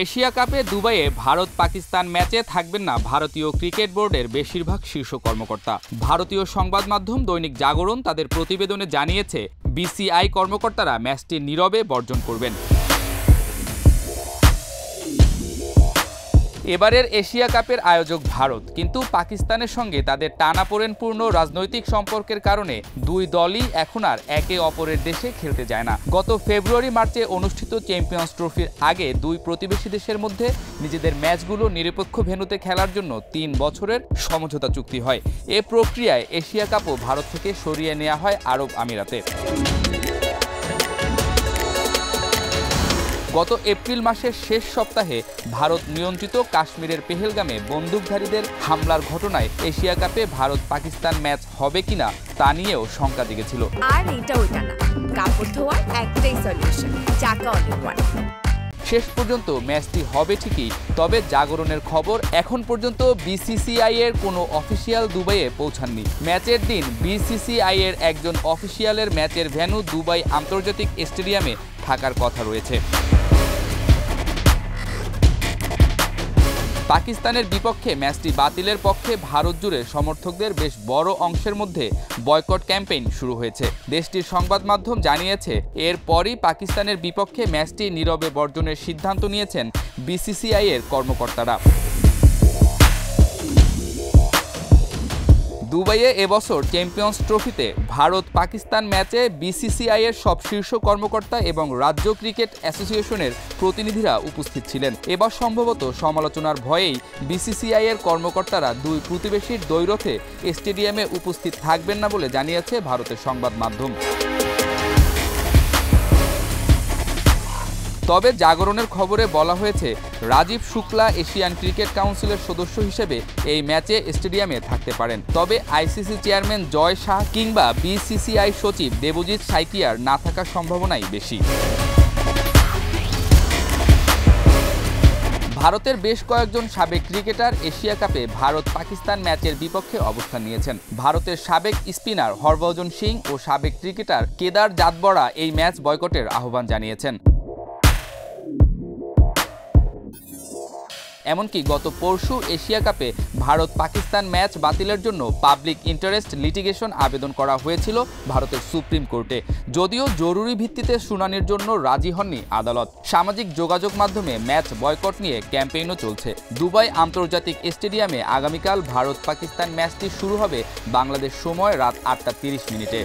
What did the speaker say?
Asia কাপে দুবাইয়ে ভারত পাকিস্তান ম্যাচে থাকবেন না ভারতীয় ক্রিকেট বোর্ডের বেশিরভাগ শীর্ষ কর্মকর্তা। ভারতীয় সংবাদ মাধ্যম দৈনিক জাগরণ তাদের প্রতিবেদনে জানিয়েছে, বিসিআই কর্মকর্তারা ম্যাচটি নীরবে বর্জন করবেন। এবারের এশিয়া কাপের আয়োজক ভারত, কিন্তু পাকিস্তানের সঙ্গে তাদের টানাপোড়েনপূর্ণ রাজনৈতিক সম্পর্কের কারণে দুই দলই এখন আর একে অপরের দেশে খেলতে যায় না। গত ফেব্রুয়ারি-মার্চে অনুষ্ঠিত চ্যাম্পিয়ন্স ট্রফির আগে দুই প্রতিবেশী দেশের মধ্যে নিজেদের ম্যাচগুলো নিরপেক্ষ ভেন্যুতে খেলার জন্য ৩ বছরের সমঝোতা চুক্তি হয়। এ প্রক্রিয়ায় এশিয়া কাপও ভারত থেকে সরিয়ে নেওয়া হয় আরব আমিরাতে। গত এপ্রিল মাসের শেষ সপ্তাহে ভারত নিয়ন্ত্রিত কাশ্মীরের পেহেলগামে বন্দুকধারীদের হামলার ঘটনায় এশিয়া কাপে ভারত পাকিস্তান ম্যাচ হবে কিনা তা নিয়েও শঙ্কা জেগেছিল। আর এটা ওইটা না, কাপড় ধোয়ার একটাই সলিউশন, চাকা অনেক। শেষ পর্যন্ত ম্যাচটি হবে ঠিকই, তবে জাগরণের খবর এখন পর্যন্ত বিসিসিআই এর কোনো অফিসিয়াল দুবাইয়ে পৌঁছাননি। ম্যাচের দিন বিসিসিআই এর একজন অফিসিয়ালের ম্যাচের ভেন্যু দুবাই আন্তর্জাতিক স্টেডিয়ামে থাকার কথা রয়েছে। পাকিস্তানের বিপক্ষে ম্যাচটি বাতিলের পক্ষে ভারত জুড়ে সমর্থকদের বেশ বড় অংশের মধ্যে বয়কট ক্যাম্পেইন শুরু হয়েছে। দেশটির সংবাদ মাধ্যম জানিয়েছে, এরপরই পাকিস্তানের বিপক্ষে ম্যাচটি নীরবে বর্জনের সিদ্ধান্ত নিয়েছেন বিসিসিআই এর কর্মকর্তারা। দুবাইয়ে এবছর চ্যাম্পিয়ন্স ট্রফিতে ভারত পাকিস্তান ম্যাচে বিসিসিআই এর সব শীর্ষ কর্মকর্তা এবং রাজ্য ক্রিকেট অ্যাসোসিয়েশনের প্রতিনিধিরা উপস্থিত ছিলেন। এবার সম্ভবত সমালোচনার ভয়েই বিসিসিআই এর কর্মকর্তারা দুই প্রতিবেশীর দ্বৈরথে স্টেডিয়ামে উপস্থিত থাকবেন না বলে জানিয়েছে ভারতের সংবাদ মাধ্যম। তবে জাগরণের খবরে বলা হয়েছে, রাজীব শুক্লা এশিয়ান ক্রিকেট কাউন্সিলের সদস্য হিসেবে এই ম্যাচে স্টেডিয়ামে থাকতে পারেন। তবে আইসিসি চেয়ারম্যান জয় শাহ কিংবা বিসিসিআই সচিব দেবজিৎ সাইকিয়ার না থাকার সম্ভাবনাই বেশি। ভারতের বেশ কয়েকজন সাবেক ক্রিকেটার এশিয়া কাপে ভারত পাকিস্তান ম্যাচের বিপক্ষে অবস্থান নিয়েছেন। ভারতের সাবেক স্পিনার হরভজন সিং ও সাবেক ক্রিকেটার কেদার জাতবড়া এই ম্যাচ বয়কটের আহ্বান জানিয়েছেন। এমনকি গত পরশু এশিয়া কাপে ভারত পাকিস্তান ম্যাচ বাতিলের জন্য পাবলিক ইন্টারেস্ট লিটিগেশন আবেদন করা হয়েছিল ভারতের সুপ্রিম কোর্টে, যদিও জরুরি ভিত্তিতে শুনানির জন্য রাজি হননি আদালত। সামাজিক যোগাযোগ মাধ্যমে ম্যাচ বয়কট নিয়ে ক্যাম্পেইনও চলছে। দুবাই আন্তর্জাতিক স্টেডিয়ামে আগামীকাল ভারত পাকিস্তান ম্যাচটি শুরু হবে বাংলাদেশ সময় রাত ৮টা ৩০ মিনিটে।